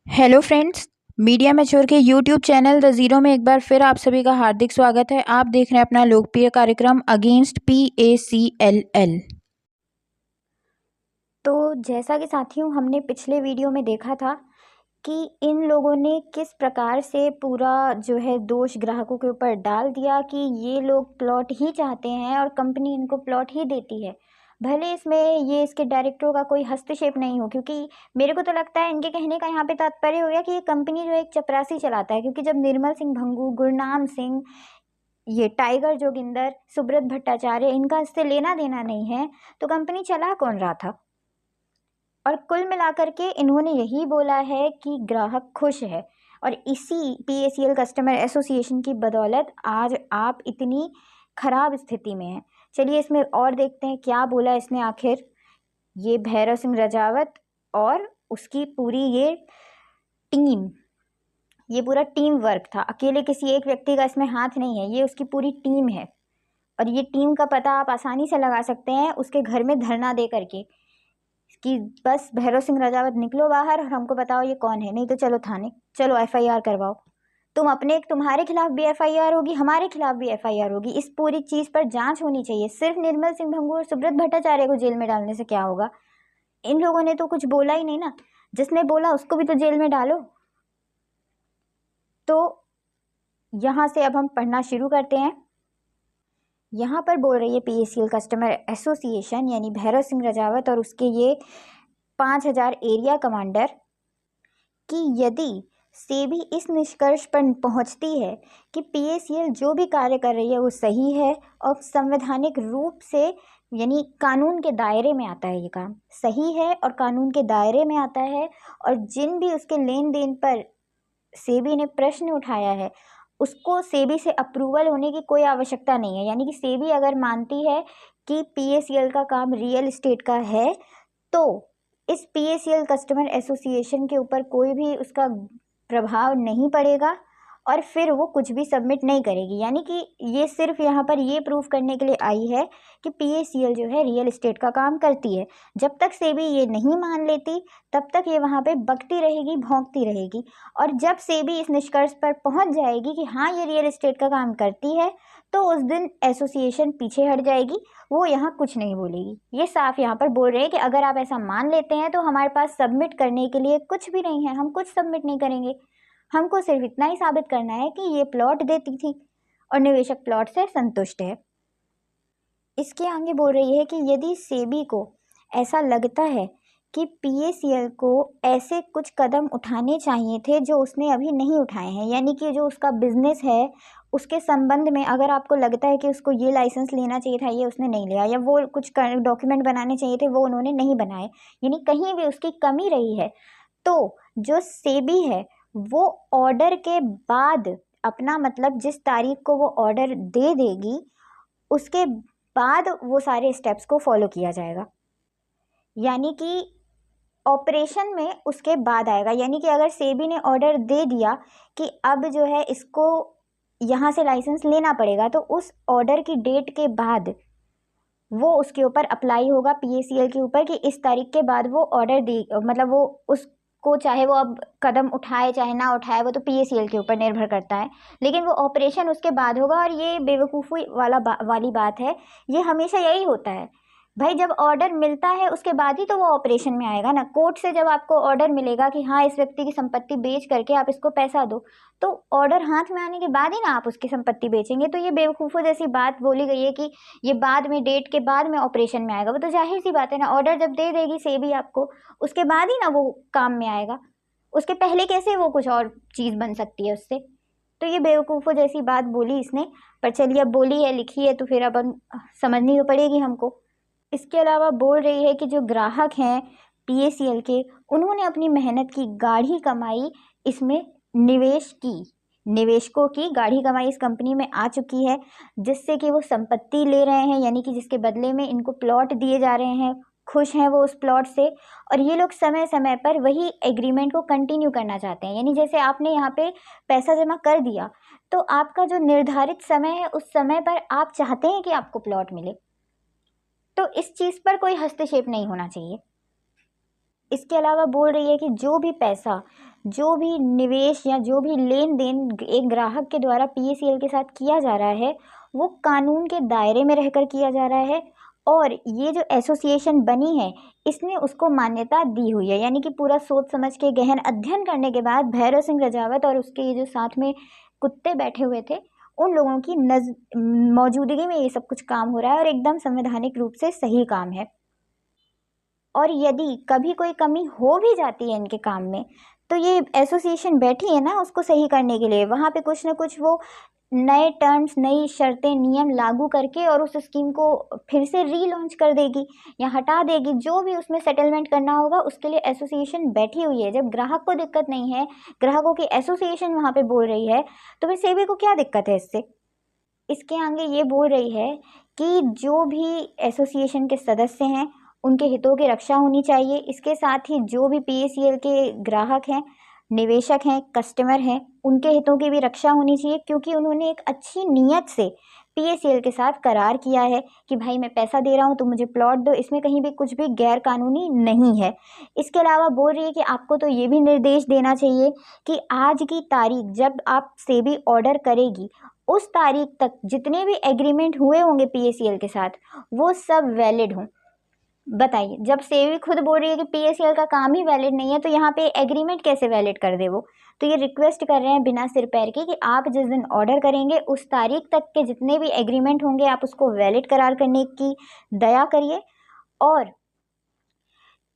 Hello friends. Media mature के YouTube channel the zero में एक बार फिर आप सभी का हार्दिक स्वागत है। आप देख रहे हैं अपना लोकप्रिय कार्यक्रम अगेंस्ट PACLL। तो जैसा कि साथियों हमने पिछले वीडियो में देखा था कि इन लोगों ने किस प्रकार से पूरा जो है दोष ग्राहकों के ऊपर डाल दिया कि ये लोग प्लॉट ही चाहते हैं और कंपनी इनको प्लॉट ही देती है, भले इसमें ये इसके डायरेक्टरों का कोई हस्तक्षेप नहीं हो। क्योंकि मेरे को तो लगता है इनके कहने का यहाँ पे तात्पर्य हो गया कि ये कंपनी जो है एक चपरासी चलाता है। क्योंकि जब निर्मल सिंह भंगू, गुरनाम सिंह, ये टाइगर जोगिंदर, सुब्रत भट्टाचार्य, इनका इससे लेना देना नहीं है तो कंपनी चला कौन रहा था। और कुल मिलाकर के इन्होंने यही बोला है कि ग्राहक खुश है और इसी PACL कस्टमर एसोसिएशन की बदौलत आज आप इतनी खराब स्थिति में हैं। चलिए इसमें और देखते हैं क्या बोला इसने आखिर। ये भैरव सिंह रजावत और उसकी पूरी ये टीम, ये पूरा टीम वर्क था। अकेले किसी एक व्यक्ति का इसमें हाथ नहीं है, ये उसकी पूरी टीम है। और ये टीम का पता आप आसानी से लगा सकते हैं उसके घर में धरना दे करके कि बस भैरव सिंह राजावत निकलो बाहर और हमको बताओ ये कौन है, नहीं तो चलो थाने, चलो FIR करवाओ। तुम्हारे खिलाफ भी FIR होगी, हमारे खिलाफ भी FIR होगी। इस पूरी चीज़ पर जांच होनी चाहिए। सिर्फ निर्मल सिंह भंगू और सुब्रत भट्टाचार्य को जेल में डालने से क्या होगा? इन लोगों ने तो कुछ बोला ही नहीं ना, जिसने बोला उसको भी तो जेल में डालो। तो यहाँ से अब हम पढ़ना शुरू करते हैं। यहाँ पर बोल रही है PACL कस्टमर एसोसिएशन यानी भैरव सिंह रजावत और उसके ये 5000 एरिया कमांडर कि यदि सेबी इस निष्कर्ष पर पहुंचती है कि PACL जो भी कार्य कर रही है वो सही है और संवैधानिक रूप से यानी कानून के दायरे में आता है, ये काम सही है और कानून के दायरे में आता है, और जिन भी उसके लेन देन पर सेबी ने प्रश्न उठाया है उसको सेबी से अप्रूवल होने की कोई आवश्यकता नहीं है। यानी कि सेबी अगर मानती है कि PACL का काम रियल एस्टेट का है तो इस PACL कस्टमर एसोसिएशन के ऊपर कोई भी उसका प्रभाव नहीं पड़ेगा और फिर वो कुछ भी सबमिट नहीं करेगी। यानी कि ये सिर्फ यहाँ पर ये प्रूफ करने के लिए आई है कि PACL जो है रियल एस्टेट का काम करती है। जब तक सेबी ये नहीं मान लेती तब तक ये वहाँ पे बकती रहेगी, भौंकती रहेगी। और जब सेबी इस निष्कर्ष पर पहुँच जाएगी कि हाँ ये रियल एस्टेट का काम करती है तो उस दिन एसोसिएशन पीछे हट जाएगी, वो यहाँ कुछ नहीं बोलेगी। ये साफ यहाँ पर बोल रहे हैं कि अगर आप ऐसा मान लेते हैं तो हमारे पास सबमिट करने के लिए कुछ भी नहीं है, हम कुछ सबमिट नहीं करेंगे। हमको सिर्फ इतना ही साबित करना है कि ये प्लॉट देती थी और निवेशक प्लॉट से संतुष्ट है। इसके आगे बोल रही है कि यदि सेबी को ऐसा लगता है कि PACL को ऐसे कुछ कदम उठाने चाहिए थे जो उसने अभी नहीं उठाए हैं, यानी कि जो उसका बिजनेस है उसके संबंध में अगर आपको लगता है कि उसको ये लाइसेंस लेना चाहिए था, ये उसने नहीं लिया, या वो कुछ डॉक्यूमेंट बनाने चाहिए थे वो उन्होंने नहीं बनाए, यानी कहीं भी उसकी कमी रही है, तो जो सेबी है वो ऑर्डर के बाद अपना मतलब जिस तारीख को वो ऑर्डर दे देगी उसके बाद वो सारे स्टेप्स को फॉलो किया जाएगा। यानी कि ऑपरेशन में उसके बाद आएगा। यानी कि अगर सेबी ने ऑर्डर दे दिया कि अब जो है इसको यहाँ से लाइसेंस लेना पड़ेगा तो उस ऑर्डर की डेट के बाद वो उसके ऊपर अप्लाई होगा PACL के ऊपर कि इस तारीख के बाद वो ऑर्डर दे, मतलब वो उसको चाहे वो अब कदम उठाए चाहे ना उठाए वो तो PACL के ऊपर निर्भर करता है, लेकिन वो ऑपरेशन उसके बाद होगा। और ये बेवकूफ़ी वाली बात है, ये हमेशा यही होता है भाई, जब ऑर्डर मिलता है उसके बाद ही तो वो ऑपरेशन में आएगा ना। कोर्ट से जब आपको ऑर्डर मिलेगा कि हाँ इस व्यक्ति की संपत्ति बेच करके आप इसको पैसा दो, तो ऑर्डर हाथ में आने के बाद ही ना आप उसकी संपत्ति बेचेंगे। तो ये बेवकूफ़ों जैसी बात बोली गई है कि ये बाद में डेट के बाद में ऑपरेशन में आएगा। वो तो जाहिर सी बात है ना, ऑर्डर जब दे देगी सेबी आपको उसके बाद ही ना वो काम में आएगा, उसके पहले कैसे वो कुछ और चीज़ बन सकती है उससे। तो ये बेवकूफ़ों जैसी बात बोली इसने, पर चलिए अब बोली है लिखी है तो फिर अब समझनी तो पड़ेगी हमको। इसके अलावा बोल रही है कि जो ग्राहक हैं PACL के, उन्होंने अपनी मेहनत की गाढ़ी कमाई इसमें निवेश की, निवेशकों की गाढ़ी कमाई इस कंपनी में आ चुकी है, जिससे कि वो संपत्ति ले रहे हैं, यानी कि जिसके बदले में इनको प्लॉट दिए जा रहे हैं, खुश हैं वो उस प्लॉट से। और ये लोग समय समय पर वही एग्रीमेंट को कंटिन्यू करना चाहते हैं। यानी जैसे आपने यहाँ पे पैसा जमा कर दिया तो आपका जो निर्धारित समय है उस समय पर आप चाहते हैं कि आपको प्लॉट मिले, तो इस चीज़ पर कोई हस्तक्षेप नहीं होना चाहिए। इसके अलावा बोल रही है कि जो भी पैसा जो भी निवेश या जो भी लेन देन एक ग्राहक के द्वारा PACL के साथ किया जा रहा है वो कानून के दायरे में रहकर किया जा रहा है, और ये जो एसोसिएशन बनी है इसने उसको मान्यता दी हुई है। यानी कि पूरा सोच समझ के गहन अध्ययन करने के बाद भैरव सिंह रजावत और उसके ये जो साथ में कुत्ते बैठे हुए थे उन लोगों की मौजूदगी में ये सब कुछ काम हो रहा है और एकदम संवैधानिक रूप से सही काम है। और यदि कभी कोई कमी हो भी जाती है इनके काम में तो ये एसोसिएशन बैठी है ना उसको सही करने के लिए, वहाँ पे कुछ ना कुछ वो नए टर्म्स, नई शर्तें, नियम लागू करके और उस स्कीम को फिर से रीलॉन्च कर देगी या हटा देगी। जो भी उसमें सेटलमेंट करना होगा उसके लिए एसोसिएशन बैठी हुई है। जब ग्राहक को दिक्कत नहीं है, ग्राहकों की एसोसिएशन वहाँ पे बोल रही है, तो फिर सेबी को क्या दिक्कत है इससे। इसके आगे ये बोल रही है कि जो भी एसोसिएशन के सदस्य हैं उनके हितों की रक्षा होनी चाहिए। इसके साथ ही जो भी PACL के ग्राहक हैं, निवेशक हैं, कस्टमर हैं, उनके हितों की भी रक्षा होनी चाहिए, क्योंकि उन्होंने एक अच्छी नीयत से PACL के साथ करार किया है कि भाई मैं पैसा दे रहा हूँ तो मुझे प्लॉट दो, इसमें कहीं भी कुछ भी गैर कानूनी नहीं है। इसके अलावा बोल रही है कि आपको तो ये भी निर्देश देना चाहिए कि आज की तारीख जब आप सेबी ऑर्डर करेगी उस तारीख तक जितने भी एग्रीमेंट हुए होंगे PACL के साथ वो सब वैलिड हों। बताइए, जब सेबी खुद बोल रही है कि PACL का काम ही वैलिड नहीं है तो यहाँ पे एग्रीमेंट कैसे वैलिड कर दे वो। तो ये रिक्वेस्ट कर रहे हैं बिना सिर पैर के कि आप जिस दिन ऑर्डर करेंगे उस तारीख तक के जितने भी एग्रीमेंट होंगे आप उसको वैलिड करार करने की दया करिए, और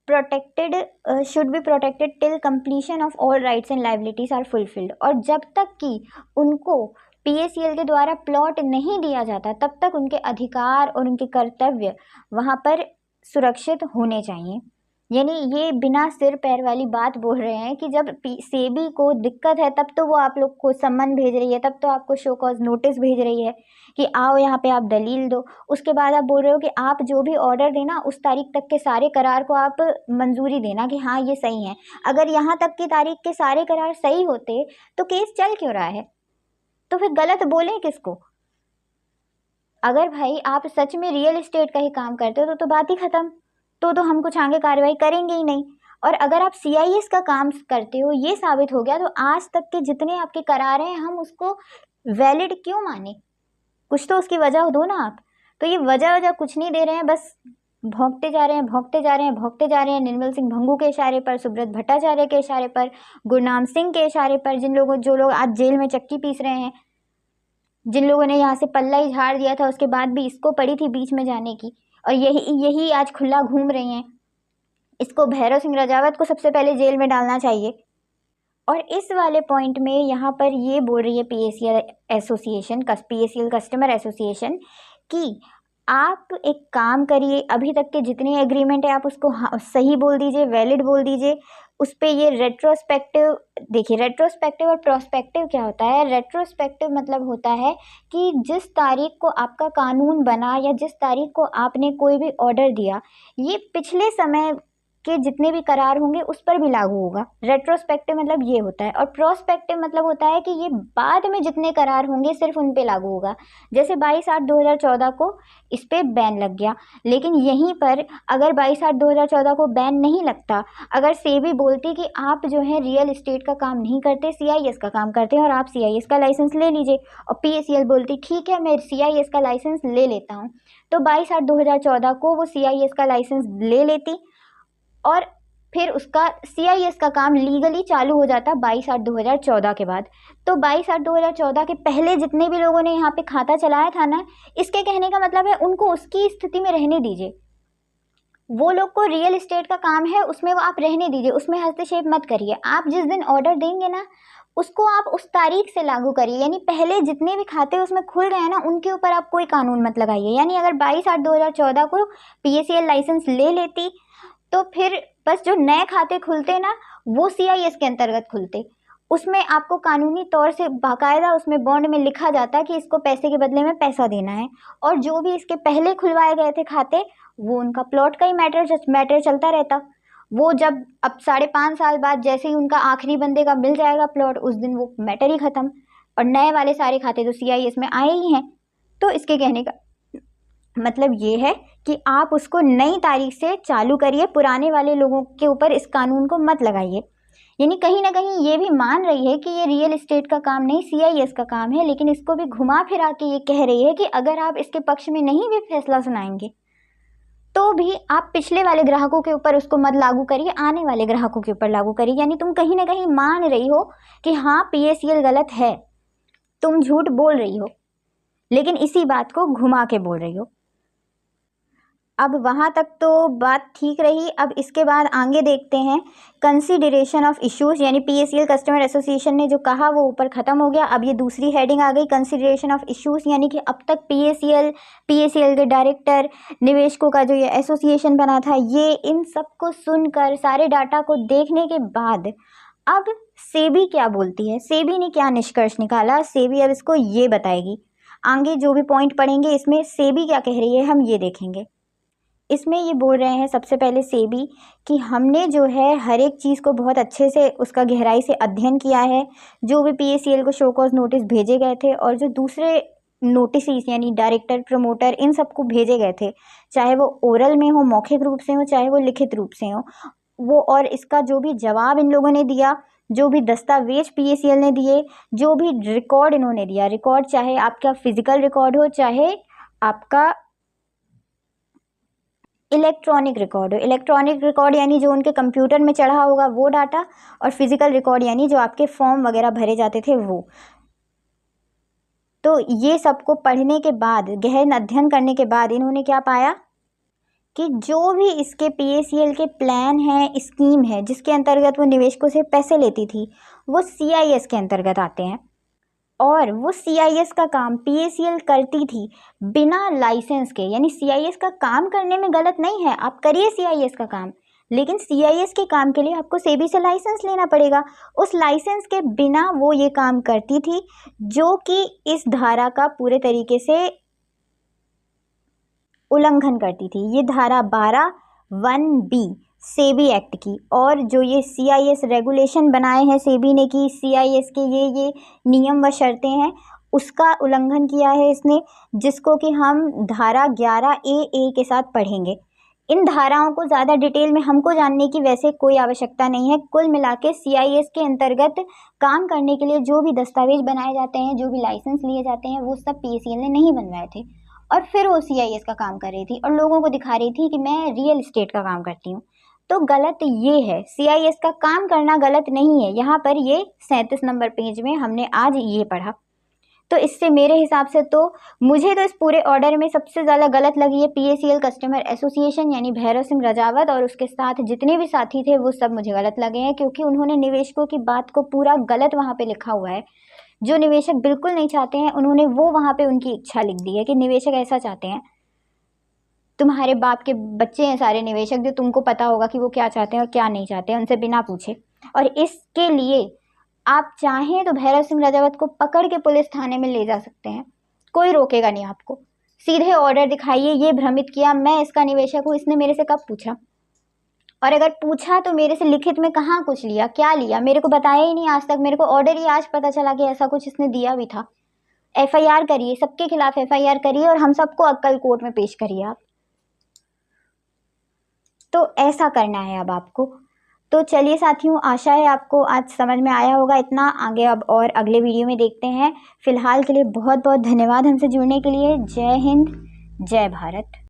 protected should be protected till completion of all rights and liabilities are fulfilled. और जब तक कि उनको PACL के द्वारा प्लॉट नहीं दिया जाता तब तक उनके अधिकार और उनके कर्तव्य वहाँ पर सुरक्षित होने चाहिए। यानी ये बिना सिर पैर वाली बात बोल रहे हैं कि जब सेबी को दिक्कत है तब तो वो आप लोग को सम्मन भेज रही है, तब तो आपको शो कॉज नोटिस भेज रही है कि आओ यहाँ पे आप दलील दो। उसके बाद आप बोल रहे हो कि आप जो भी ऑर्डर देना उस तारीख तक के सारे करार को आप मंजूरी देना कि हाँ ये सही है। अगर यहाँ तक की तारीख के सारे करार सही होते तो केस चल क्यों रहा है, तो फिर गलत बोले किसको। अगर भाई आप सच में रियल एस्टेट का ही काम करते हो तो बात ही खत्म, तो हम कुछ आगे कार्रवाई करेंगे ही नहीं। और अगर आप CIS का काम करते हो ये साबित हो गया तो आज तक के जितने आपके करार हैं हम उसको वैलिड क्यों माने, कुछ तो उसकी वजह दो ना आप। तो ये वजह कुछ नहीं दे रहे हैं, बस भौंकते जा रहे हैं, भौंकते जा रहे हैं, भौंकते जा रहे हैं। निर्मल सिंह भंगू के इशारे पर, सुब्रत भट्टाचार्य के इशारे पर, गुरनाम सिंह के इशारे पर, जो लोग आज जेल में चक्की पीस रहे हैं, जिन लोगों ने यहाँ से पल्ला ही झाड़ दिया था उसके बाद भी इसको पड़ी थी बीच में जाने की, और यही आज खुला घूम रही हैं। इसको भैरव सिंह रजावत को सबसे पहले जेल में डालना चाहिए। और इस वाले पॉइंट में यहाँ पर ये बोल रही है PACL कस्टमर एसोसिएशन कि आप एक काम करिए, अभी तक के जितने एग्रीमेंट है आप उसको सही बोल दीजिए, वैलिड बोल दीजिए। उस पर ये रेट्रोस्पेक्टिव, देखिए रेट्रोस्पेक्टिव और प्रोस्पेक्टिव क्या होता है। रेट्रोस्पेक्टिव मतलब होता है कि जिस तारीख को आपका कानून बना या जिस तारीख को आपने कोई भी ऑर्डर दिया ये पिछले समय के जितने भी करार होंगे उस पर भी लागू होगा। रेट्रोस्पेक्टिव मतलब ये होता है। और प्रोस्पेक्टिव मतलब होता है कि ये बाद में जितने करार होंगे सिर्फ उन पे लागू होगा। जैसे 22/8/2014 को इस पर बैन लग गया, लेकिन यहीं पर अगर 22/8/2014 को बैन नहीं लगता, अगर सेबी बोलती कि आप जो है रियल एस्टेट का काम नहीं करते, CIS का काम करते हैं और आप CIS का लाइसेंस ले लीजिए, और PACL बोलती ठीक है मैं CIS का लाइसेंस ले लेता हूँ, तो 22/8/2014 को वो CIS का लाइसेंस ले लेती और फिर उसका CIS का काम लीगली चालू हो जाता 22/8/2014 के बाद। तो 22/8/2014 के पहले जितने भी लोगों ने यहाँ पे खाता चलाया था ना, इसके कहने का मतलब है उनको उसकी स्थिति में रहने दीजिए। वो लोग को रियल एस्टेट का काम है उसमें वो आप रहने दीजिए, उसमें हस्तक्षेप मत करिए। आप जिस दिन ऑर्डर देंगे ना उसको आप उस तारीख से लागू करिए। यानी पहले जितने भी खाते उसमें खुल गए हैं ना उनके ऊपर आप कोई कानून मत लगाइए। यानी अगर 22/8/2014 को PACL लाइसेंस ले लेती तो फिर बस जो नए खाते खुलते ना वो CIS के अंतर्गत खुलते, उसमें आपको कानूनी तौर से बाकायदा उसमें बॉन्ड में लिखा जाता कि इसको पैसे के बदले में पैसा देना है। और जो भी इसके पहले खुलवाए गए थे खाते वो उनका प्लॉट का ही मैटर चलता रहता। वो जब अब 5.5 साल बाद जैसे ही उनका आखिरी बंदे का मिल जाएगा प्लॉट उस दिन वो मैटर ही ख़त्म, और नए वाले सारे खाते तो CIS में आए ही हैं। तो इसके कहने का मतलब ये है कि आप उसको नई तारीख से चालू करिए, पुराने वाले लोगों के ऊपर इस कानून को मत लगाइए। यानी कहीं ना कहीं ये भी मान रही है कि ये रियल एस्टेट का काम नहीं CIS का काम है, लेकिन इसको भी घुमा फिरा के ये कह रही है कि अगर आप इसके पक्ष में नहीं भी फैसला सुनाएंगे तो भी आप पिछले वाले ग्राहकों के ऊपर उसको मत लागू करिए, आने वाले ग्राहकों के ऊपर लागू करिए। यानी तुम कहीं ना कहीं मान रही हो कि हाँ PACL गलत है, तुम झूठ बोल रही हो, लेकिन इसी बात को घुमा के बोल रही हो। अब वहाँ तक तो बात ठीक रही। अब इसके बाद आगे देखते हैं कंसिडरेशन ऑफ इश्यूज, यानी PACL कस्टमर एसोसिएशन ने जो कहा वो ऊपर ख़त्म हो गया। अब ये दूसरी हेडिंग आ गई कंसिडरेशन ऑफ इश्यूज, यानी कि अब तक PACL के डायरेक्टर, निवेशकों का जो ये एसोसिएशन बना था, ये इन सब को सुनकर, सारे डाटा को देखने के बाद अब सेबी क्या बोलती है, सेबी ने क्या निष्कर्ष निकाला, सेबी अब इसको ये बताएगी। आगे जो भी पॉइंट पढ़ेंगे इसमें सेबी क्या कह रही है हम ये देखेंगे। इसमें ये बोल रहे हैं सबसे पहले सेबी कि हमने जो है हर एक चीज़ को बहुत अच्छे से उसका गहराई से अध्ययन किया है। जो भी PACL को शो कॉज नोटिस भेजे गए थे और जो दूसरे नोटिस यानी डायरेक्टर, प्रमोटर, इन सबको भेजे गए थे, चाहे वो ओरल में हो, मौखिक रूप से हो, चाहे वो लिखित रूप से हो, वो और इसका जो भी जवाब इन लोगों ने दिया, जो भी दस्तावेज PACL ने दिए, जो भी रिकॉर्ड इन्होंने दिया, रिकॉर्ड चाहे आपका फिजिकल रिकॉर्ड हो, चाहे आपका इलेक्ट्रॉनिक रिकॉर्ड हो। इलेक्ट्रॉनिक रिकॉर्ड यानी जो उनके कंप्यूटर में चढ़ा होगा वो डाटा, और फिजिकल रिकॉर्ड यानी जो आपके फॉर्म वगैरह भरे जाते थे वो। तो ये सबको पढ़ने के बाद, गहन अध्ययन करने के बाद इन्होंने क्या पाया कि जो भी इसके PACL के प्लान हैं, स्कीम है, जिसके अंतर्गत वो निवेशकों से पैसे लेती थी, वो CIS के अंतर्गत आते हैं। और वो CIS का काम PACL करती थी बिना लाइसेंस के। यानी CIS का काम करने में गलत नहीं है, आप करिए CIS का काम, लेकिन CIS के काम के लिए आपको सेबी से लाइसेंस लेना पड़ेगा। उस लाइसेंस के बिना वो ये काम करती थी, जो कि इस धारा का पूरे तरीके से उल्लंघन करती थी। ये धारा 12(1)(b) सेबी एक्ट की, और जो ये CIS रेगुलेशन बनाए हैं सेबी ने कि CIS के ये नियम व शर्तें हैं, उसका उल्लंघन किया है इसने, जिसको कि हम धारा 11A के साथ पढ़ेंगे। इन धाराओं को ज़्यादा डिटेल में हमको जानने की वैसे कोई आवश्यकता नहीं है। कुल मिला के CIS के अंतर्गत काम करने के लिए जो भी दस्तावेज बनाए जाते हैं, जो भी लाइसेंस लिए जाते हैं, वो सब PACL ने नहीं बनवाए थे, और फिर वो CIS का काम कर रही थी और लोगों को दिखा रही थी कि मैं रियल एस्टेट का काम करती हूँ। तो गलत ये है, CIS का काम करना गलत नहीं है। यहाँ पर ये 37 नंबर पेज में हमने आज ये पढ़ा। तो इससे मेरे हिसाब से तो मुझे तो इस पूरे ऑर्डर में सबसे ज़्यादा गलत लगी है PACL कस्टमर एसोसिएशन, यानी भैरव सिंह रजावत और उसके साथ जितने भी साथी थे वो सब मुझे गलत लगे हैं, क्योंकि उन्होंने निवेशकों की बात को पूरा गलत वहाँ पे लिखा हुआ है। जो निवेशक बिल्कुल नहीं चाहते हैं, उन्होंने वो वहाँ पे उनकी इच्छा लिख दी है कि निवेशक ऐसा चाहते हैं। तुम्हारे बाप के बच्चे हैं सारे निवेशक, जो तुमको पता होगा कि वो क्या चाहते हैं और क्या नहीं चाहते हैं उनसे बिना पूछे। और इसके लिए आप चाहें तो भैरव सिंह रजावत को पकड़ के पुलिस थाने में ले जा सकते हैं, कोई रोकेगा नहीं आपको। सीधे ऑर्डर दिखाइए, ये भ्रमित किया, मैं इसका निवेशक हूँ, इसने मेरे से कब पूछा, और अगर पूछा तो मेरे से लिखित में कहाँ कुछ लिया, क्या लिया, मेरे को बताया ही नहीं आज तक। मेरे को ऑर्डर ही आज पता चला कि ऐसा कुछ इसने दिया भी था। FIR करिए, सबके खिलाफ FIR करिए और हम सबको अक्कल कोर्ट में पेश करिए आप। तो ऐसा करना है अब आपको। तो चलिए साथियों, आशा है आपको आज समझ में आया होगा इतना। आगे अब और अगले वीडियो में देखते हैं। फिलहाल के लिए बहुत बहुत धन्यवाद हमसे जुड़ने के लिए। जय हिंद, जय भारत।